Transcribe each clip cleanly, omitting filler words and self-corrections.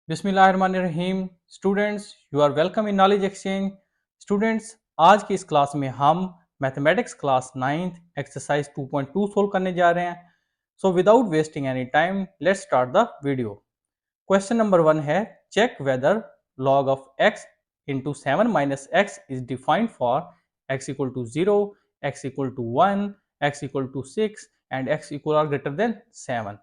बिस्मिल्लाहिर्रहमानिर्रहीम। Students, you are welcome in knowledge exchange. Students, आज की इस क्लास में हम mathematics class 9th exercise 2.2 solve करने जा रहे हैं। So without wasting any time let's start the video. Question number 1 है, check whether log of x into 7 minus x is defined for x equal to 0, x equal to 1, x equal to 6 and x equal or greater than 7।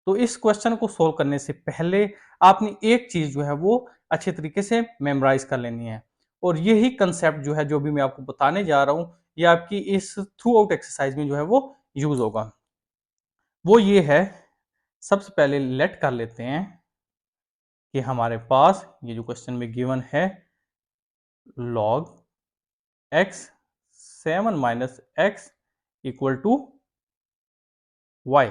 तो इस question को solve करने से पहले आपने एक चीज जो है वो अच्छे तरीके से मेमोराइज कर लेनी है, और यही कंसेप्ट जो है जो भी मैं आपको बताने जा रहा हूं ये आपकी इस थ्रू आउट एक्सरसाइज में जो है वो यूज होगा। वो ये है, सबसे पहले लेट कर लेते हैं कि हमारे पास ये जो क्वेश्चन में गिवन है log x 7 minus x equal to y।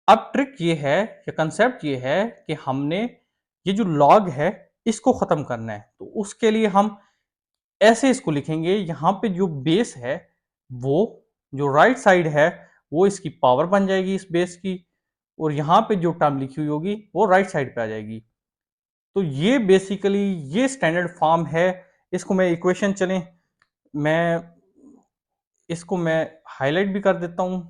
अब ट्रिक ये है या कंसेप्ट ये है कि हमने ये जो लॉग है इसको खत्म करना है। तो उसके लिए हम ऐसे इसको लिखेंगे, यहाँ पे जो बेस है वो जो राइट साइड है वो इसकी पावर बन जाएगी इस बेस की, और यहाँ पे जो टर्म लिखी हुई होगी वो राइट साइड पे आ जाएगी। तो ये बेसिकली ये स्टैंडर्ड फॉर्म है। इसको मैं इक्वेशन चलें, मैं इसको मैं हाईलाइट भी कर देता हूं।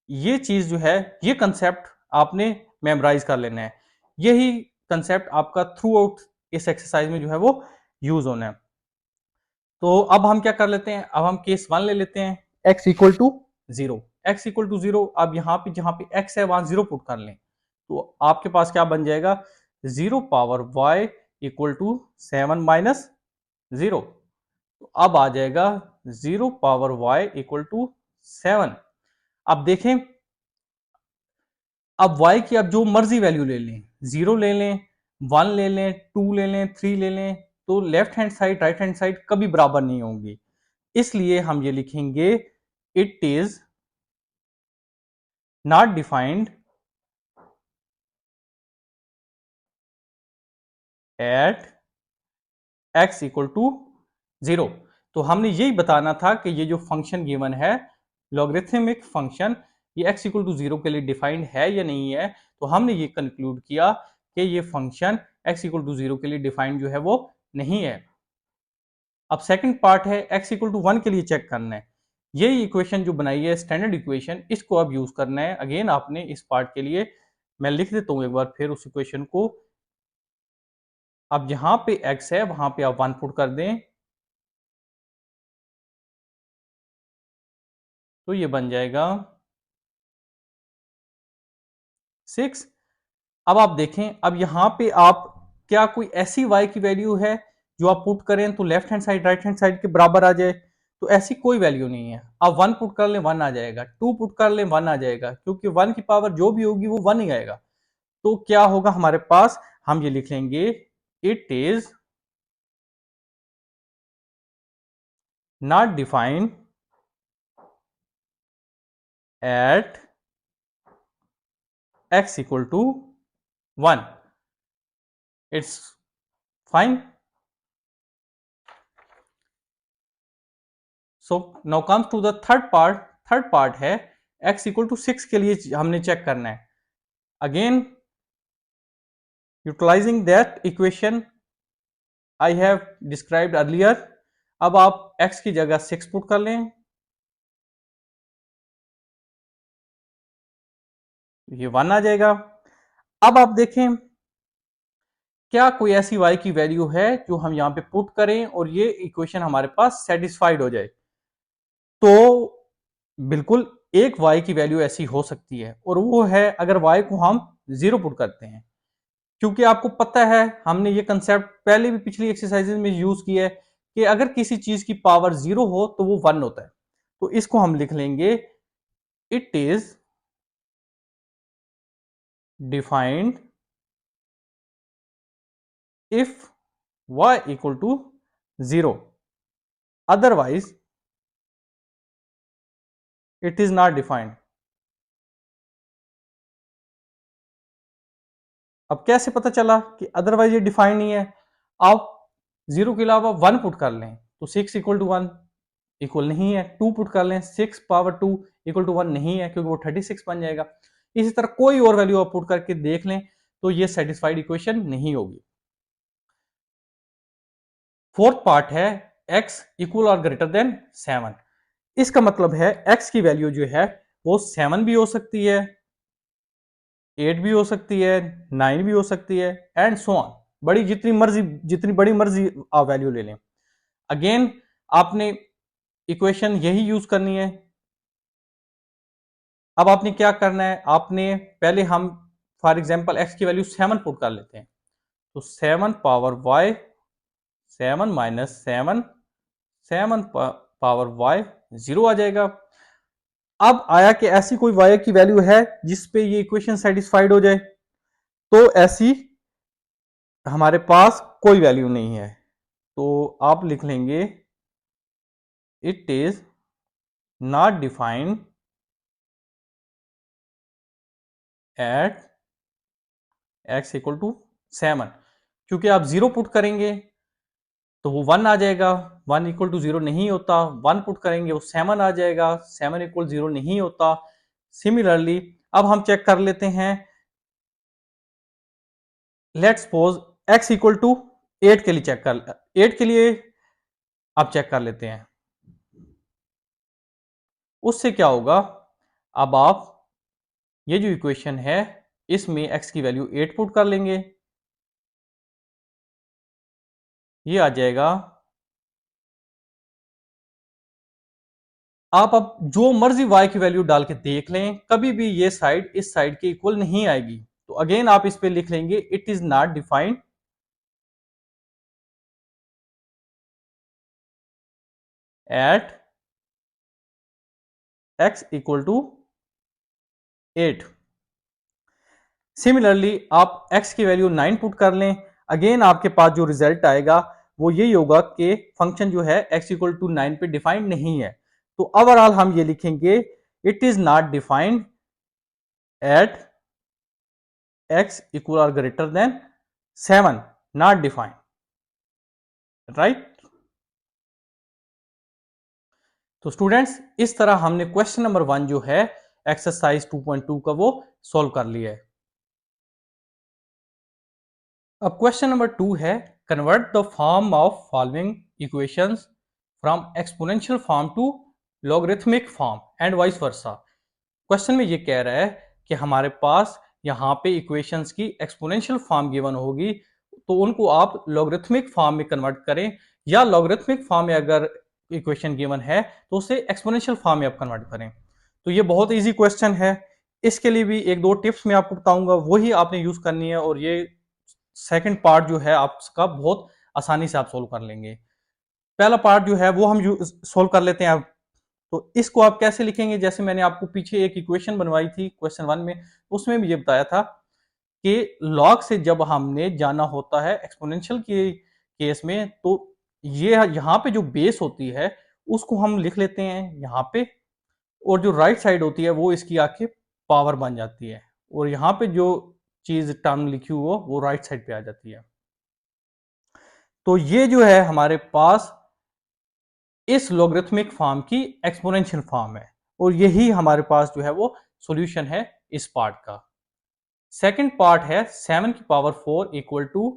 ये चीज जो है ये कंसेप्ट आपने मेमोराइज कर लेना है। यही कंसेप्ट आपका थ्रू आउट इस एक्सरसाइज में जो है वो यूज होना है। तो अब हम क्या कर लेते हैं, अब हम केस 1 ले लेते हैं, x equal to 0। x equal to 0, अब यहाँ पे जहां पे x है वहां 0 पुट कर लें, तो आपके पास क्या बन जाएगा, 0 power y equal to 7 minus 0। तो अब आ जाएगा 0 पावर y इक्वल टू 7। अब देखें, अब y की अब जो मर्जी वैल्यू ले लें, 0 ले लें, 1 ले लें, 2 ले लें, 3 ले लें, तो left hand side right hand side कभी बराबर नहीं होंगी। इसलिए हम ये लिखेंगे, it is not defined at x equal to 0। तो हमने यही बताना था कि ये जो फंक्शन गिवन है लॉगरिथमिक फंक्शन, ये x इक्वल टू 0 के लिए डिफाइंड है या नहीं है। तो हमने ये कंक्लूड किया कि ये फंक्शन x इक्वल टू 0 के लिए डिफाइंड जो है वो नहीं है। अब सेकंड पार्ट है, x इक्वल टू 1 के लिए चेक करना है। यही इक्वेशन जो बनाई है स्टैंडर्ड इक्वेशन, इसको अब यूज करना है। अगेन आपने इस पार्ट के लिए मैं लिख देता हूं एक बार फिर उस इक्वेशन को। अब जहां पे x है वहां पे आप 1 पुट कर दें, तो ये बन जाएगा 6। अब आप देखें, अब यहां पे आप क्या कोई ऐसी y की वैल्यू है जो आप पुट करें तो left hand side right hand side के बराबर आ जाए, तो ऐसी कोई वैल्यू नहीं है। आप 1 पुट कर लें 1 आ जाएगा, 2 पुट कर लें 1 आ जाएगा, क्योंकि 1 की पावर जो भी होगी वो 1 ही आएगा। तो क्या होगा हमारे पास, हम ये लिख लेंगे, it is not defined at x equal to 1। It's fine. So now comes to the third part. Third part है x इक्वल टू 6 के लिए हमने चेक करना है। Again utilising that equation I have described earlier. अब आप x की जगह 6 पुट कर लें, ये 1 आ जाएगा। अब आप देखें, क्या कोई ऐसी y की वैल्यू है जो हम यहां पे पुट करें और ये इक्वेशन हमारे पास सेटिस्फाइड हो जाए। तो बिल्कुल एक y की वैल्यू ऐसी हो सकती है, और वो है अगर y को हम 0 पुट करते हैं। क्योंकि आपको पता है हमने ये कंसेप्ट पहले भी पिछली एक्सरसाइजेज में यूज किया है कि अगर किसी चीज की पावर 0 हो तो वो 1 होता है। तो इसको हम लिख लेंगे, it is defined if y equal to 0, otherwise it is not defined. अब कैसे पता चला कि अदरवाइज ये डिफाइंड नहीं है। आप 0 के अलावा 1 पुट कर लें तो 6 इक्वल टू 1 इक्वल नहीं है। 2 पुट कर लें, 6 पावर 2 इक्वल टू 1 नहीं है, क्योंकि वो 36 बन जाएगा। इसी तरह कोई और वैल्यू आप पुट करके देख लें, तो ये सेटिस्फाइड इक्वेशन नहीं होगी। फोर्थ पार्ट है x इक्वल और ग्रेटर देन 7। इसका मतलब है x की वैल्यू जो है वो 7 भी हो सकती है, 8 भी हो सकती है, 9 भी हो सकती है, एंड सो ऑन। बड़ी जितनी मर्जी, जितनी बड़ी मर्जी आप वैल्यू ले लें। अगेन आपने इक्वेशन यही यूज करनी है। अब आपने क्या करना है, आपने पहले हम फॉर एग्जांपल x की वैल्यू 7 पुट कर लेते हैं, तो 7 power y, 7 minus 7, 7 power y 0 आ जाएगा। अब आया कि ऐसी कोई y की वैल्यू है जिस पे ये इक्वेशन सेटिस्फाइड हो जाए, तो ऐसी हमारे पास कोई वैल्यू नहीं है, तो आप लिख लेंगे it is not defined at x equal to 7। क्योंकि आप 0 पुट करेंगे तो वो 1 आ जाएगा, 1 इक्वल टू 0 नहीं होता, 1 पुट करेंगे वो 7 आ जाएगा, 7 इक्वल 0 नहीं होता। सिमिलरली अब हम चेक कर लेते हैं, let's suppose x equal to 8 के लिए चेक कर 8 के लिए आप चेक कर लेते हैं। उससे क्या होगा, अब आप ये जो इक्वेशन है इसमें x की वैल्यू 8 पुट कर लेंगे, ये आ जाएगा। आप अब जो मर्जी y की वैल्यू डाल के देख लें, कभी भी ये साइड इस साइड के इक्वल नहीं आएगी। तो अगेन आप इस पे लिख लेंगे it is not defined at x equal to 8। Similarly आप x की वैल्यू 9 पुट कर लें, अगेन आपके पास जो रिजल्ट आएगा वो यही होगा कि फंक्शन जो है x इक्वल टू 9 पे डिफाइंड नहीं है। तो ओवरऑल हम ये लिखेंगे it is not defined at x equal और greater than 7, not defined, right. तो स्टूडेंट्स इस तरह हमने क्वेश्चन नंबर 1 जो है एक्सरसाइज 2.2 का वो सॉल्व कर लिया है। अब क्वेश्चन नंबर 2 है, convert the form of following equations from exponential form to logarithmic form and vice versa. Question में ये कह रहा है कि हमारे पास यहाँ पे इक्वेशंस की एक्सपोनेंशियल फॉर्म गिवन होगी, तो उनको आप लॉगरिथमिक फॉर्म में कन्वर्ट करें, या लॉगरिथमिक फॉर्म में अगर इक्वेशन गिवन है तो उसे एक्सपोनेंशियल फॉर्म में आप कन्वर्ट करें। तो ये बहुत इजी क्वेश्चन है। इसके लिए भी एक दो टिप्स मैं आपको बताऊंगा, वही आपने यूज करनी है, और ये सेकंड पार्ट जो है आपका बहुत आसानी से आप सोल्व कर लेंगे। पहला पार्ट जो है वो हम सोल्व कर लेते हैं। तो इसको आप कैसे लिखेंगे, जैसे मैंने आपको पीछे एक इक्वेशन बनवाई थी क्वेश्चन 1 में, उसमें भी ये बताया था कि लॉग से जब हमने जाना होता है एक्सपोनेंशियल के केस में, तो ये यहाँ पे जो बेस होती है उसको हम लिख लेते हैं यहाँ पे, और जो राइट साइड होती है वो इसकी आके पावर बन जाती है, और यहाँ पे जो चीज टर्म लिखी हुई वो राइट साइड पे आ जाती है। तो ये जो है हमारे पास इस लॉगरिथमिक फॉर्म की एक्सपोनेंशियल फॉर्म है, और यही हमारे पास जो है वो सॉल्यूशन है इस पार्ट का। सेकंड पार्ट है 7 की पावर 4 इक्वल टू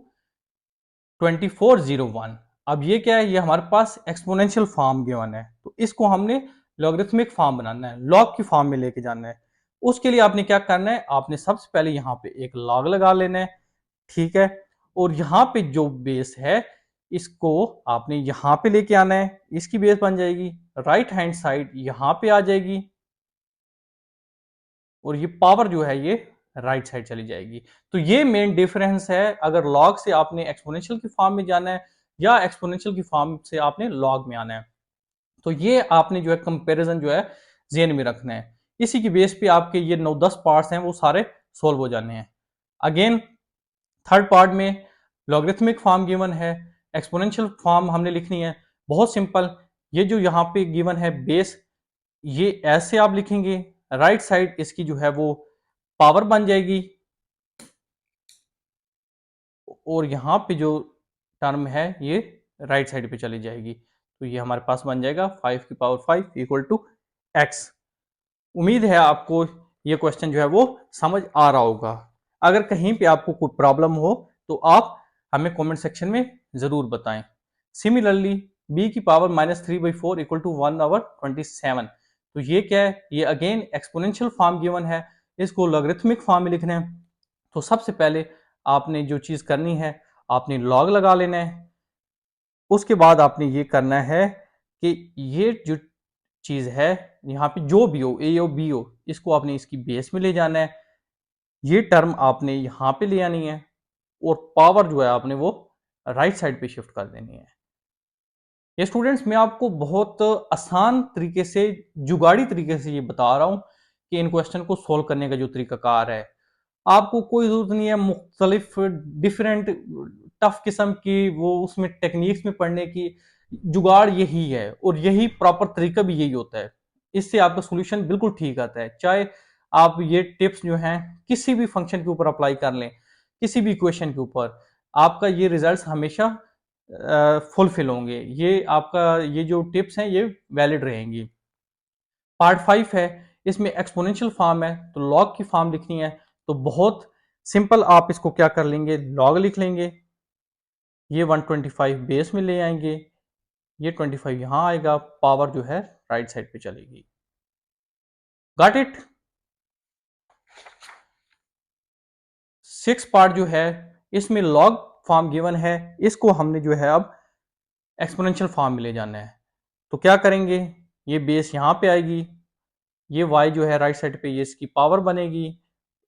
2401। अब ये क्या है, ये हमारे पास एक्सपोनेंशियल फॉर्म गिवन है, तो इसको हमने लॉगरिथमिक फॉर्म बनाना है, लॉग की फॉर्म में लेके जाना है। उसके लिए आपने क्या करना है, आपने सबसे पहले यहाँ पे एक लॉग लगा लेना है, ठीक है। और यहाँ पे जो बेस है इसको आपने यहाँ पे लेके आना है, इसकी बेस बन जाएगी, राइट हैंड साइड यहाँ पे आ जाएगी, और ये पावर जो है ये राइट साइड चली जाएगी। तो ये मेन डिफरेंस है, अगर लॉग से आपने एक्सपोनेंशियल की फॉर्म में जाना है या एक्सपोनेंशियल की फॉर्म से आपने लॉग में आना है। तो ये आपने जो है कंपैरिजन जो है जेन में रखना है, इसी की बेस पे आपके ये 9-10 पार्ट्स हैं वो सारे सोल्व हो जाने हैं। अगेन थर्ड पार्ट में लॉगरिथमिक फॉर्म गिवन है, एक्सपोनेंशियल फॉर्म हमने लिखनी है, बहुत सिंपल। ये जो यहाँ पे गिवन है बेस, ये ऐसे आप लिखेंगे, राइट साइड इसकी जो है वो पावर बन जाएगी, और यहाँ पे जो टर्म है ये राइट साइड पे चली जाएगी। तो ये हमारे पास बन जाएगा 5 की पावर 5 इक्वल टू एक्स। उम्मीद है आपको ये क्वेश्चन जो है वो समझ आ रहा होगा। अगर कहीं पे आपको कोई प्रॉब्लम हो तो आप हमें कमेंट सेक्शन में ज़रूर बताएं। सिमिलरली b की पावर -3/4 इक्वल टू 1/27। तो ये क्या है, ये अगेन एक्सपोनेंशियल फॉर्म गिवन है, इसको लॉगरिथमिक फॉर्म में लिखना है। तो सबसे पहले आपने जो चीज़ करनी है, आपने लॉग लगा लेना है। उसके बाद आपने ये करना है कि ये जो चीज़ है, यहाँ पे जो भी हो, ए हो बी हो, इसको आपने इसकी बेस में ले जाना है। ये टर्म आपने यहाँ पे ले आनी है और पावर जो है आपने वो राइट साइड पे शिफ्ट कर देनी है। ये स्टूडेंट्स मैं आपको बहुत आसान तरीके से, जुगाड़ी तरीके से ये बता रहा हूँ कि इन क्वेश्चन को सोल्व करने का जो तरीकाकार है। आपको कोई जरूरत नहीं है मुख्तलिफ डिफरेंट टफ किस्म की वो उसमें टेक्निक्स में पढ़ने की। जुगाड़ यही है और यही प्रॉपर तरीका भी यही होता है। इससे आपका सोल्यूशन बिल्कुल ठीक आता है। चाहे आप ये टिप्स जो हैं किसी भी फंक्शन के ऊपर अप्लाई कर लें, किसी भी इक्वेशन के ऊपर, आपका ये रिजल्ट्स हमेशा फुलफिल होंगे। ये आपका ये जो टिप्स हैं ये वैलिड रहेंगी। पार्ट 5 है, इसमें एक्सपोनेंशियल फॉर्म है, तो लॉग की फॉर्म लिखनी है। तो बहुत सिंपल, आप इसको क्या कर लेंगे, लॉग लिख लेंगे। ये 125 बेस में ले आएंगे, ये 25 यहां आएगा, पावर जो है राइट साइड पे चलेगी। Got it. 6 पार्ट जो है इसमें लॉग फॉर्म गिवन है, इसको हमने जो है अब एक्सपोनेंशियल फॉर्म में ले जाना है। तो क्या करेंगे, ये बेस यहाँ पे आएगी, ये y जो है राइट साइड पे ये इसकी पावर बनेगी,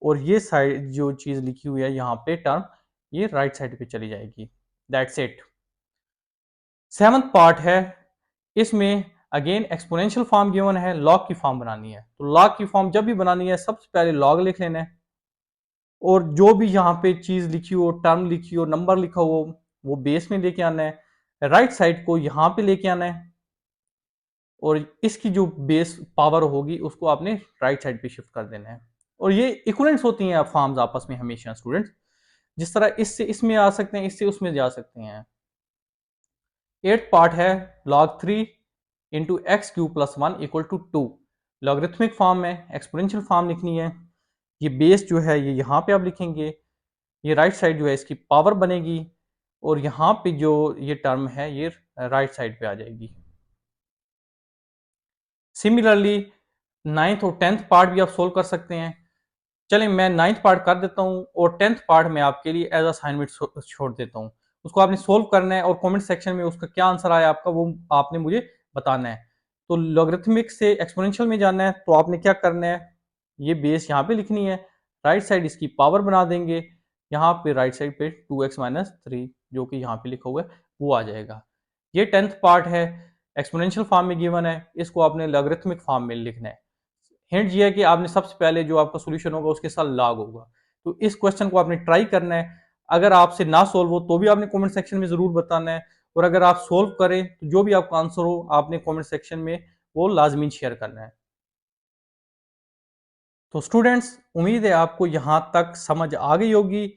और ये साइड जो चीज लिखी हुई है यहाँ पे टर्म, ये राइट साइड पे चली जाएगी। That's it. 7th पार्ट है, इसमें अगेन एक्सपोनेंशियल फॉर्म गिवन है, लॉग की फॉर्म बनानी है। तो लॉग की फॉर्म जब भी बनानी है सबसे पहले लॉग लिख लेना है, और जो भी यहाँ पे चीज लिखी हो, टर्म लिखी हो, नंबर लिखा हो, वो बेस में लेके आना है, राइट साइड को यहाँ पे लेके आना है, और इसकी जो बेस पावर होगी उसको आपने राइट साइड पे शिफ्ट कर देना है। और ये इक्वलेंट्स होती हैं फॉर्म्स आपस में हमेशा स्टूडेंट्स, जिस तरह इससे इसमें आ सकते हैं, इससे उसमें जा सकते हैं। 8th पार्ट है, log 3 into x q plus 1 equal to 2। Logarithmic form में एक्सपोनेंशियल फॉर्म लिखनी है। ये बेस जो है ये यहाँ पे आप लिखेंगे, ये राइट साइड जो है इसकी पावर बनेगी, और यहाँ पे जो ये टर्म है ये राइट साइड पे आ जाएगी। सिमिलरली 9th और 10th पार्ट भी आप सोल्व कर सकते हैं। चलें मैं 9th पार्ट कर देता हूँ, और 10th पार्ट में आपके लिए एज असाइनमेंट छोड़ देता हूँ। उसको आपने सोल्व करना है, और कमेंट सेक्शन में उसका क्या आंसर आया आपका वो आपने मुझे बताना है। तो लॉगरिथमिक से एक्सपोनेंशियल में जाना है, तो आपने क्या करना है, ये बेस यहाँ पे लिखनी है, राइट साइड इसकी पावर बना देंगे, यहाँ पे राइट साइड पे 2x माइनस 3 जो कि यहाँ पे लिखा हुआ है वो आ जाएगा। ये 10th पार्ट है, एक्सपोनेंशियल फॉर्म में गिवन है, इसको आपने लॉगरिथमिक फॉर्म में लिखना है। हिंट ये है कि आपने सबसे पहले जो आपका सोल्यूशन होगा उसके साथ लॉग होगा। तो इस क्वेश्चन को आपने ट्राई करना है। अगर आपसे ना सोल्व हो तो भी आपने कमेंट सेक्शन में जरूर बताना है, और अगर आप सोल्व करें तो जो भी आपका आंसर हो आपने कमेंट सेक्शन में वो लाजमी शेयर करना है। तो स्टूडेंट्स उम्मीद है आपको यहाँ तक समझ आ गई होगी।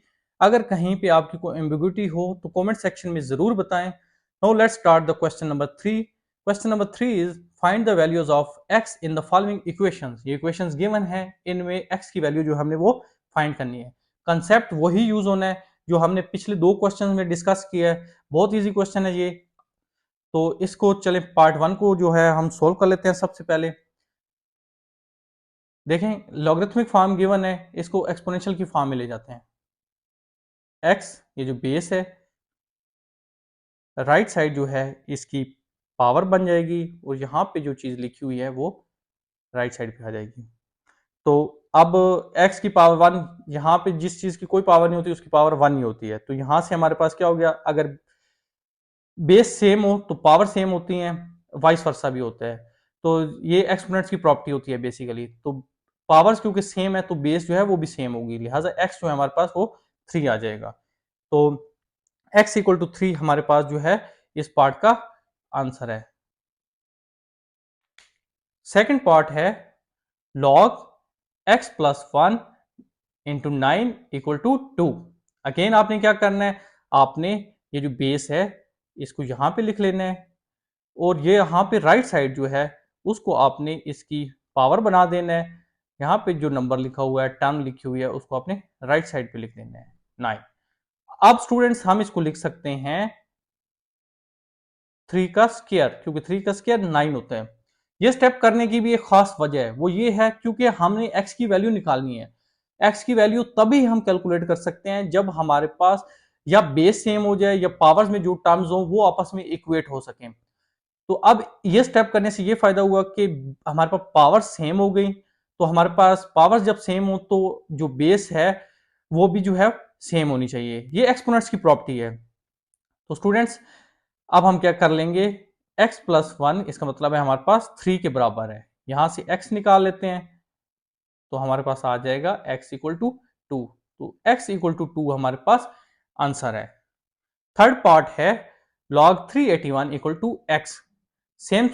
अगर कहीं पे आपकी कोई एम्बिग्युइटी हो तो कमेंट सेक्शन में जरूर बताएं। Now let's start the question number 3। Question number 3 is find the values of x in the following equations. ये इक्वेशंस गिवन है, इनमें x की वैल्यू जो हमने वो फाइंड करनी है। कंसेप्ट वही यूज होना है जो हमने पिछले 2 क्वेश्चन में डिस्कस किया है। बहुत ईजी क्वेश्चन है ये। तो इसको चले पार्ट 1 को जो है हम सोल्व कर लेते हैं। सबसे पहले देखें, लॉगरिथमिक फॉर्म गिवन है, इसको एक्सपोनेंशियल की फॉर्म में ले जाते हैं। x ये जो बेस है, राइट साइड जो है इसकी पावर बन जाएगी, और यहाँ पे जो चीज लिखी हुई है वो राइट साइड पे आ जाएगी। तो अब x की पावर 1, यहाँ पे जिस चीज की कोई पावर नहीं होती उसकी पावर 1 ही होती है। तो यहाँ से हमारे पास क्या हो गया, अगर बेस सेम हो तो पावर सेम होती है, वाइस वर्सा भी होता है। तो ये एक्सपोनेंट्स की प्रॉपर्टी होती है बेसिकली। तो पावर्स क्योंकि सेम है तो बेस जो है वो भी सेम होगी, लिहाजा x जो है हमारे पास वो 3 आ जाएगा। तो x इक्वल टू 3 हमारे पास जो है इस पार्ट का आंसर है। सेकंड पार्ट है log x plus 1 into 9 equal to 2। Again आपने क्या करना है, आपने ये जो बेस है इसको यहाँ पे लिख लेना है, और ये यहाँ पे राइट साइड जो है उसको आपने इसकी पावर बना देना है। यहाँ पे जो नंबर लिखा हुआ है, टर्म लिखी हुई है, उसको आपने राइट साइड पे लिख देना है 9। अब स्टूडेंट्स हम इसको लिख सकते हैं 3 का स्क्वायर, क्योंकि 3 का स्क्वायर 9 होता है। ये स्टेप करने की भी एक खास वजह है, वो ये है क्योंकि हमने x की वैल्यू निकालनी है। x की वैल्यू तभी हम कैलकुलेट कर सकते हैं जब हमारे पास या बेस सेम हो जाए या पावर्स में जो टर्म्स हो वो आपस में इक्वेट हो सके। तो अब ये स्टेप करने से ये फायदा हुआ कि हमारे पास पावर सेम हो गई। तो हमारे पास पावर जब सेम हो तो जो बेस है वो भी जो है सेम होनी चाहिए। ये एक्सपोनेंट्स की प्रॉपर्टी है। तो स्टूडेंट्स अब हम क्या कर लेंगे, x प्लस 1 इसका मतलब है हमारे पास 3 के बराबर है। यहां से x निकाल लेते हैं तो हमारे पास आ जाएगा x इक्वल टू 2। तो x इक्वल टू 2 हमारे पास आंसर है। थर्ड पार्ट है log 381 equal to x। Same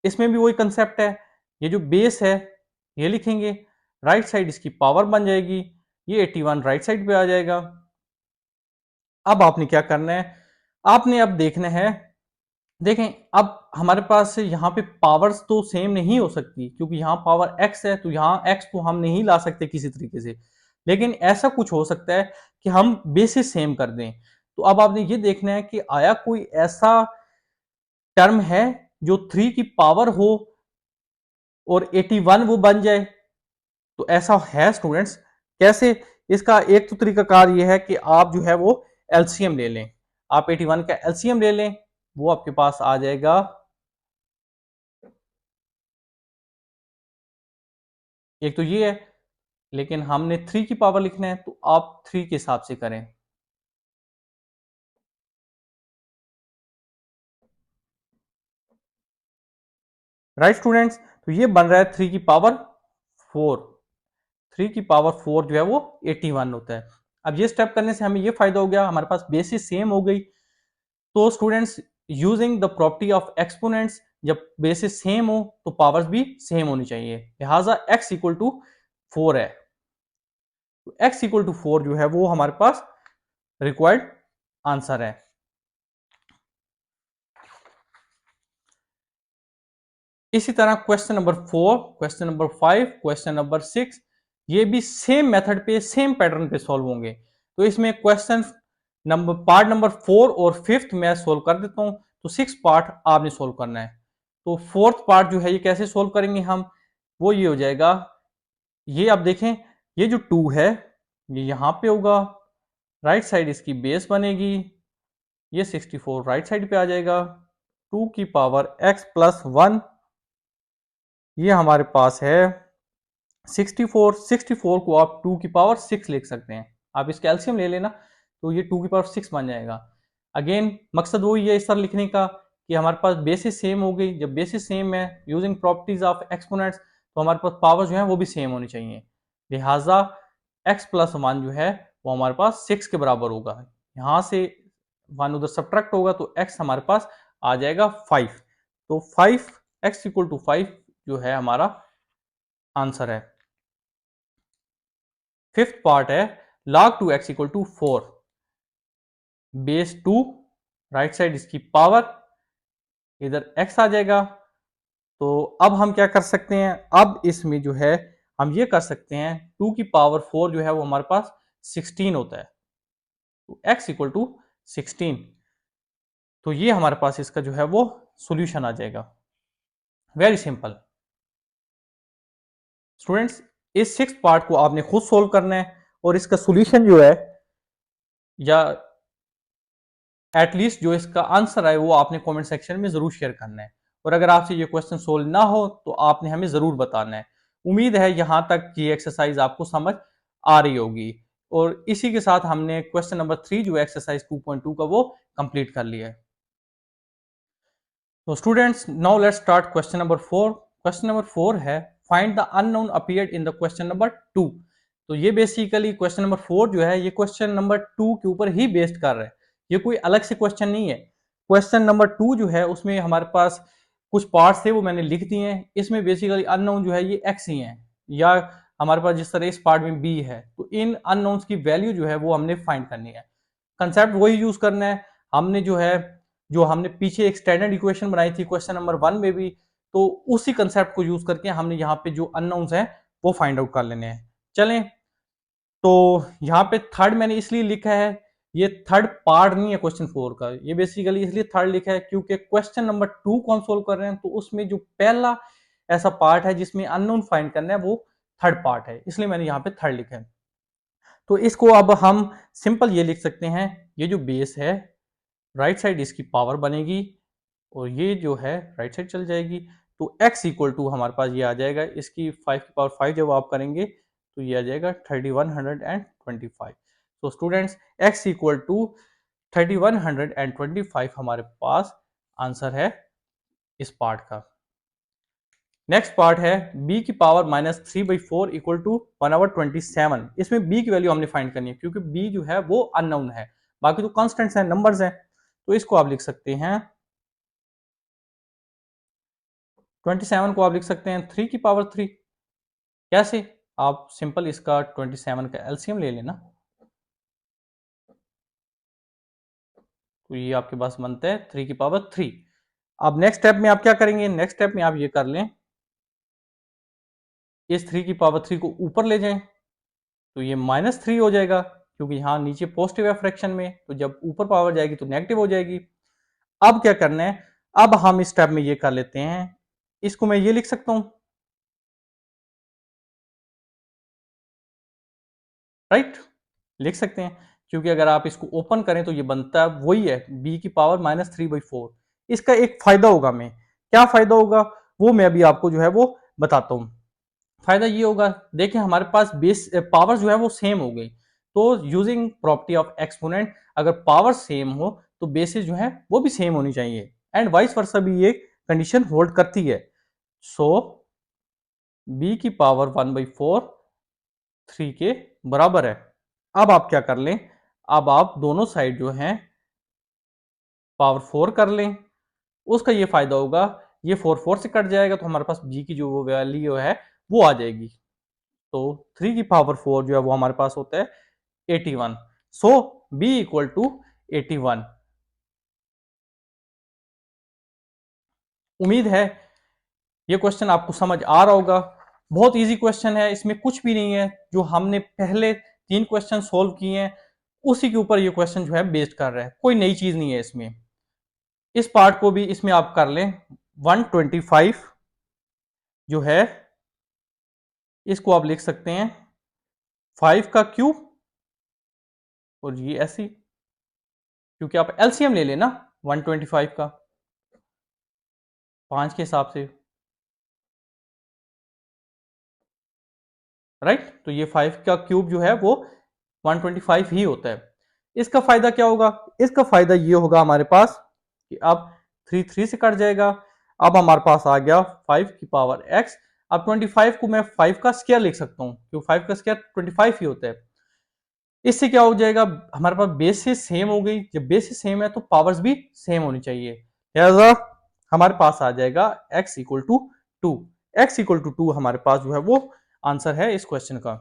इसमें भी वही कंसेप्ट है, ये जो बेस है ये लिखेंगे, राइट साइड इसकी पावर बन जाएगी, ये 81 राइट साइड पे आ जाएगा। अब आपने क्या करना है, आपने अब देखना है, देखें अब हमारे पास यहाँ पे पावर्स तो सेम नहीं हो सकती क्योंकि यहाँ पावर x है, तो यहाँ x को हम नहीं ला सकते किसी तरीके से। लेकिन ऐसा कुछ हो सकता है कि हम बेसिस सेम कर दें। तो अब आपने ये देखना है कि आया कोई ऐसा टर्म है जो 3 की पावर हो और 81 वो बन जाए। तो ऐसा है स्टूडेंट्स। कैसे, इसका एक तो तरीकाकार ये है कि आप जो है वो एलसीएम ले लें। आप 81 का एलसीएम ले लें, वो आपके पास आ जाएगा, एक तो ये है, लेकिन हमने 3 की पावर लिखना है तो आप 3 के हिसाब से करें। राइट स्टूडेंट्स, तो ये बन रहा है 3 की पावर 4। 3 की पावर 4 जो है वो 81 होता है। अब ये स्टेप करने से हमें ये फायदा हो गया, हमारे पास बेसिस सेम हो गई। तो students using the property of exponents, जब बेसिस सेम हो तो पावर्स भी सेम होनी चाहिए, लिहाजा x इक्वल टू 4 है। तो x इक्वल टू 4 जो है वो हमारे पास रिक्वायर्ड आंसर है। इसी तरह question number 4, question number 5, question number 6, ये भी सेम मेथड पे सेम पैटर्न पे सॉल्व होंगे। तो इसमें क्वेश्चन नंबर पार्ट नंबर 4 और 5th मैं सॉल्व कर देता हूं, तो 6 पार्ट आपने सॉल्व करना है। तो 4th पार्ट जो है ये कैसे सॉल्व करेंगे हम, वो ये हो जाएगा, ये आप देखें, ये जो 2 है ये यहां पे होगा, राइट साइड इसकी बेस बनेगी, ये 64 राइट साइड पे आ जाएगा, 2 की पावर x प्लस 1, ये हमारे पास है 64। 64 को आप 2 की पावर 6 लिख सकते हैं, आप इसका एलसीएम ले लेना तो ये 2 की पावर 6 बन जाएगा। अगेन मकसद वही है इस तरह लिखने का कि हमारे पास बेसिस सेम हो गई। जब बेसिस सेम है यूजिंग प्रॉपर्टीज ऑफ एक्सपोनेंट्स, तो हमारे पास पावर जो है वो भी सेम होनी चाहिए, लिहाजा x प्लस 1 जो है वो हमारे पास 6 के बराबर होगा। यहां से 1 उधर सब्ट्रैक्ट होगा तो x हमारे पास आ जाएगा 5। तो 5 x इक्वल टू 5 जो है हमारा आंसर है। फिफ्थ पार्ट है log 2x equal to 4, base 2, right side इसकी पावर, इधर x आ जाएगा। तो अब हम क्या कर सकते हैं, अब इसमें जो है हम ये कर सकते हैं, 2 की पावर 4 जो है वो हमारे पास 16 होता है, तो x इक्वल टू 16। तो ये हमारे पास इसका जो है वो सॉल्यूशन आ जाएगा। वेरी सिंपल स्टूडेंट्स, इस 6 पार्ट को आपने खुद सोल्व करना है और इसका सॉल्यूशन जो है या एटलीस्ट जो इसका आंसर है वो आपने कमेंट सेक्शन में जरूर शेयर करना है। और अगर आपसे ये क्वेश्चन सोल्व ना हो तो आपने हमें जरूर बताना है। उम्मीद है यहां तक की एक्सरसाइज आपको समझ आ रही होगी। और इसी के साथ हमने क्वेश्चन नंबर 3 जो एक्सरसाइज 2.2 का वो कंप्लीट कर लिया है। तो students now let's start question number 4। Question number 4 है find the unknown appeared in the question number 2। तो ये बेसिकली क्वेश्चन नंबर 4 जो है ये क्वेश्चन नंबर 2 के ऊपर ही बेस्ड कर रहा है, ये कोई अलग से क्वेश्चन नहीं है। क्वेश्चन नंबर 2 जो है उसमें हमारे पास कुछ पार्ट्स थे वो मैंने लिख दिए हैं। इसमें बेसिकली अननोन जो है ये x ही है, या हमारे पास जिस तरह इस पार्ट में b है, तो इन अननोन्स की वैल्यू जो है वो हमने फाइंड करनी है। कंसेप्ट वही यूज करना है हमने, जो हमने पीछे एक स्टैंडर्ड इक्वेशन बनाई थी क्वेश्चन नंबर 1 में भी, तो उसी कंसेप्ट को यूज करके हमने यहाँ पे जो अननोन्स हैं वो फाइंड आउट कर लेने हैं। चलें, तो यहाँ पे थर्ड मैंने इसलिए लिखा है, ये थर्ड पार्ट नहीं है क्वेश्चन 4 का, ये बेसिकली इसलिए थर्ड लिखा है क्योंकि क्वेश्चन नंबर 2 को हम सोल्व कर रहे हैं, तो उसमें जो पहला ऐसा पार्ट है जिसमें अननोन फाइंड करना है वो थर्ड पार्ट है, इसलिए मैंने यहाँ पे थर्ड लिखा है। तो इसको अब हम सिंपल ये लिख सकते हैं, ये जो बेस है राइट साइड इसकी पावर बनेगी और ये जो है राइट साइड चल जाएगी, तो x इक्वल टू हमारे पास ये आ जाएगा, इसकी 5 की पावर 5 जब आप करेंगे तो ये आ जाएगा 3125। तो स्टूडेंट्स x इक्वल टू 3125 हमारे पास आंसर है इस पार्ट का। नेक्स्ट पार्ट है b की पावर -3/4 इक्वल टू 1/27। इसमें b की वैल्यू हमने फाइंड करनी है क्योंकि b जो है वो अननोन है, बाकी तो कॉन्स्टेंट्स हैं, नंबर्स हैं, तो इसको आप लिख सकते हैं 27 को आप लिख सकते हैं 3 की पावर 3। कैसे? आप सिंपल इसका 27 का एलसीएम ले लेना, तो ये आपके पास बनता है 3 की पावर 3। अब नेक्स्ट स्टेप में आप क्या करेंगे, नेक्स्ट स्टेप में आप ये कर लें, इस 3 की पावर 3 को ऊपर ले जाएं, तो ये -3 हो जाएगा क्योंकि यहाँ नीचे पॉजिटिव है फ्रैक्शन में, तो जब ऊपर पावर जाएगी तो नेगेटिव हो जाएगी। अब क्या करना है, अब हम इस स्टेप में ये कर लेते हैं, इसको मैं ये लिख सकता हूं, राइट, लिख सकते हैं, क्योंकि अगर आप इसको ओपन करें तो ये बनता है वही है b की पावर -3/4। इसका एक फायदा होगा, मैं क्या फायदा होगा वो मैं अभी आपको जो है वो बताता हूं। फायदा ये होगा, देखिए हमारे पास बेस पावर जो है वो सेम हो गई, तो यूजिंग प्रॉपर्टी ऑफ एक्सपोनेंट अगर पावर सेम हो तो बेसिस जो है वो भी सेम होनी चाहिए, एंड वाइस वर्सा भी ये कंडीशन होल्ड करती है। सो b की पावर 1/4 3 के बराबर है। अब आप क्या कर लें, अब आप दोनों साइड जो हैं पावर 4 कर लें, उसका ये फायदा होगा, ये 4 से कट जाएगा तो हमारे पास g की जो वैल्यू है वो आ जाएगी, तो 3 की पावर 4 जो है वो हमारे पास होता है 81। सो b इक्वल टू 81। उम्मीद है ये क्वेश्चन आपको समझ आ रहा होगा, बहुत इजी क्वेश्चन है, इसमें कुछ भी नहीं है, जो हमने पहले 3 क्वेश्चन सोल्व किए हैं उसी के ऊपर ये क्वेश्चन जो है बेस्ड कर रहा है, कोई नई चीज नहीं है इसमें। इस पार्ट को भी इसमें आप कर लें, 125 जो है इसको आप लिख सकते हैं 5 का क्यूब, और ये ऐसी, क्योंकि आप एलसीएम ले लेना 125 का 5 के हिसाब से, राइट, तो ये 5 का क्यूब जो है वो 125 ही होता है। इसका फायदा क्या होगा, इसका फायदा ये होगा हमारे पास कि अब 3 से कट जाएगा, अब हमारे पास आ गया 5 की पावर x। अब 25 को मैं 5 का स्क्वायर लिख सकता हूं क्योंकि 5 का स्क्वायर 25 ही होता है। इससे क्या हो जाएगा, हमारे पास बेसिस सेम हो गई, जब बेसिस सेम है तो पावर्स भी सेम होनी चाहिए, लिहाजा हमारे पास आ जाएगा x equal to 2। x equal to 2 हमारे पास जो है वो आंसर है इस क्वेश्चन का।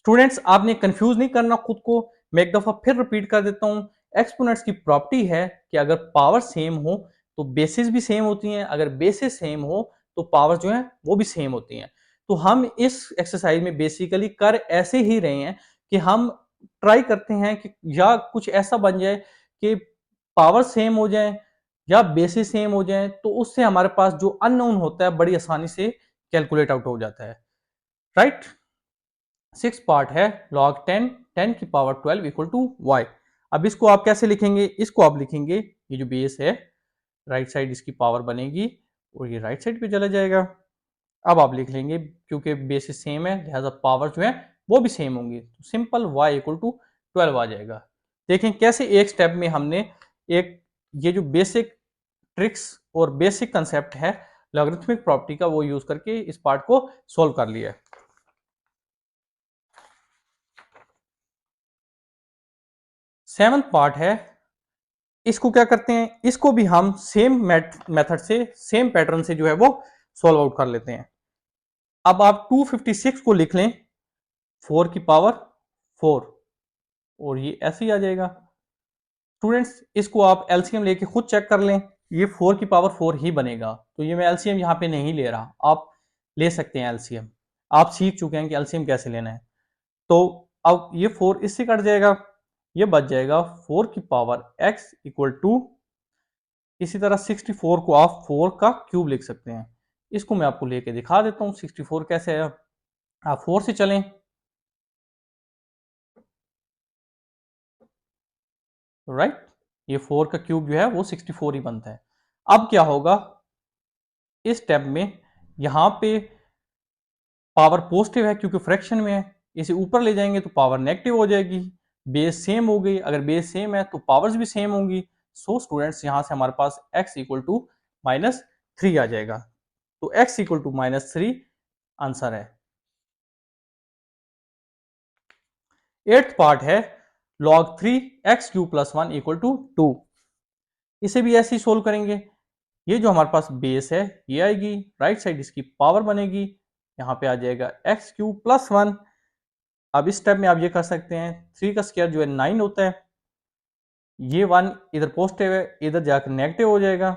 स्टूडेंट्स आपने कंफ्यूज नहीं करना खुद को, मैं एक दफा फिर रिपीट कर देता हूं, एक्सपोनेंट्स की प्रॉपर्टी है कि अगर पावर सेम हो तो बेसिस भी सेम होती हैं, अगर बेसिस सेम हो तो पावर जो है वो भी सेम होती हैं। तो हम इस एक्सरसाइज में बेसिकली कर ऐसे ही रहे हैं कि हम ट्राई करते हैं कि या कुछ ऐसा बन जाए कि पावर सेम हो जाए या बेसिस सेम हो जाए, तो उससे हमारे पास जो अननोन होता है बड़ी आसानी से कैलकुलेट आउट हो जाता है, राइट। 6 पार्ट है log 10 10 की पावर 12 इक्वल टू y। अब इसको आप कैसे लिखेंगे, इसको आप लिखेंगे, ये जो बेस है राइट साइड इसकी पावर बनेगी और ये राइट साइड पे चला जाएगा। अब आप लिख लेंगे क्योंकि बेसिस सेम है लिहाजा पावर जो है वो भी सेम होंगी, तो सिंपल y इक्वल टू 12 आ जाएगा। देखें कैसे एक स्टेप में हमने एक ये जो बेसिक ट्रिक्स और बेसिक कंसेप्ट है लॉगरिथमिक प्रॉपर्टी का वो यूज करके इस पार्ट को सोल्व कर लिया है। 7th पार्ट है, इसको क्या करते हैं, इसको भी हम सेम मेथड से सेम पैटर्न से जो है वो सॉल्व आउट कर लेते हैं। अब आप 256 को लिख लें 4 की पावर 4 और ये ऐसे ही आ जाएगा। स्टूडेंट्स इसको आप एलसीएम लेके खुद चेक कर लें, ये 4 की पावर 4 ही बनेगा, तो ये मैं एलसीएम यहाँ पे नहीं ले रहा, आप ले सकते हैं एलसीएम। आप सीख चुके हैं कि एलसीएम कैसे लेना है। तो अब ये 4 इससे कट जाएगा, ये बच जाएगा 4 की पावर x इक्वल टू, इसी तरह 64 को आप 4 का क्यूब लिख सकते हैं। इसको मैं आपको लेके दिखा देता हूँ 64 कैसे है। आप 4 से चलें, राइट, ये 4 का क्यूब जो है वो 64 ही बनता है। अब क्या होगा इस स्टेप में, यहां पे पावर पॉजिटिव है क्योंकि फ्रैक्शन में है, इसे ऊपर ले जाएंगे तो पावर नेगेटिव हो जाएगी, बेस सेम हो गई, अगर बेस सेम है तो पावर्स भी सेम होंगी। सो स्टूडेंट्स यहां से हमारे पास x इक्वल टू -3 आ जाएगा। तो x इक्वल टू -3 आंसर है। एट्थ पार्ट है log 3 x q plus 1 equal to 2। इसे भी ऐसे ही सोल्व करेंगे। ये जो हमारे पास बेस है ये आएगी, राइट साइड इसकी पावर बनेगी, यहाँ पे आ जाएगा एक्स क्यू प्लस 1। अब इस स्टेप में आप ये कर सकते हैं 3 का स्क्वायर जो है 9 होता है, ये 1 इधर पॉजिटिव है इधर जाकर नेगेटिव हो जाएगा,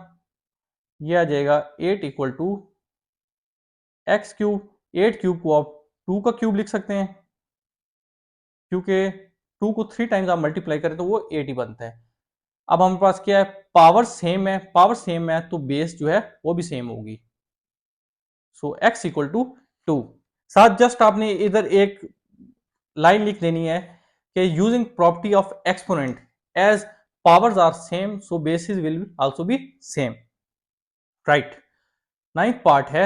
ये आ जाएगा 8 equal to x cube. 8 cube को आप 2 का क्यूब लिख सकते हैं क्योंकि 2 को 3 टाइम्स आप मल्टीप्लाई करें तो वो 8 ही बनता है। अब हमारे पास क्या है, पावर सेम है, पावर सेम है तो बेस जो है वो भी सेम होगी। सो x इक्वल टू 2। साथ जस्ट आपने इधर एक लाइन लिख देनी है कि using property of exponent as powers are same so basis will also be same, right. Ninth part है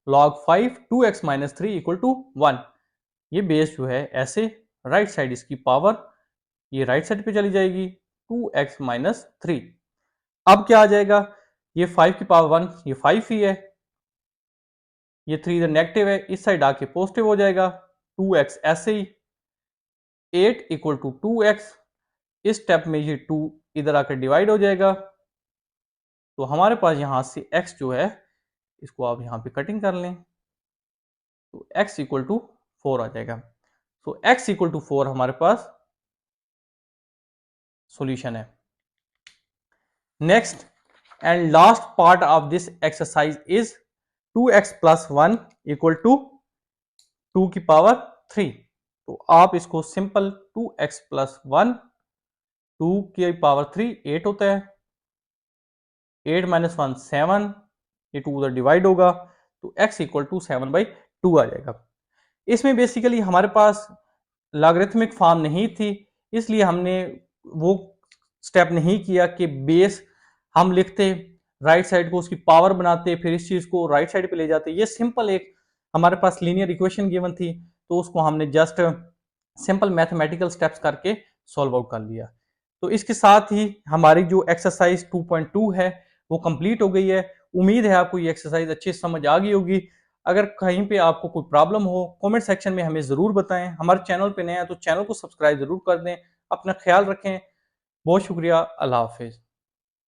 log 5 2x minus 3 equal to 1। ये बेस जो है ऐसे, राइट साइड इसकी पावर ये राइट साइड पे चली जाएगी 2x माइनस 3। अब क्या आ जाएगा, ये 5 की पावर 1 ये 5 ही है, ये 3 इधर नेगेटिव है इस साइड आके पॉजिटिव हो जाएगा 2x ऐसे ही। 8 इक्वल टू 2x, इस स्टेप में ये 2 इधर आकर डिवाइड हो जाएगा, तो हमारे पास यहां से x जो है इसको आप यहां पे कटिंग कर लें तो x इक्वल टू 4 आ जाएगा। तो x इक्वल टू 4 हमारे पास सॉल्यूशन है। Next and last part of this exercise is 2x plus 1 equal to 2 की पावर 3। तो आप इसको सिंपल 2x प्लस 1 2 की पावर 3 8 होता है, 8 माइनस 1 7, ये 2 उधर डिवाइड होगा तो x इक्वल टू 7/2 आ जाएगा। इसमें बेसिकली हमारे पास लॉगरिथमिक फॉर्म नहीं थी इसलिए हमने वो स्टेप नहीं किया कि बेस हम लिखते राइट साइड को उसकी पावर बनाते फिर इस चीज को राइट साइड पे ले जाते। ये सिंपल एक हमारे पास लीनियर इक्वेशन गिवन थी तो उसको हमने जस्ट सिंपल मैथमेटिकल स्टेप्स करके सॉल्व आउट कर लिया। तो इसके साथ ही हमारी जो एक्सरसाइज 2.2 है वो कंप्लीट हो गई है। उम्मीद है आपको ये एक्सरसाइज अच्छी समझ आ गई होगी। अगर कहीं पे आपको कोई प्रॉब्लम हो कमेंट सेक्शन में हमें ज़रूर बताएं। हमारे चैनल पे नए हैं तो चैनल को सब्सक्राइब ज़रूर कर दें। अपना ख्याल रखें। बहुत शुक्रिया। अल्लाह हाफिज़।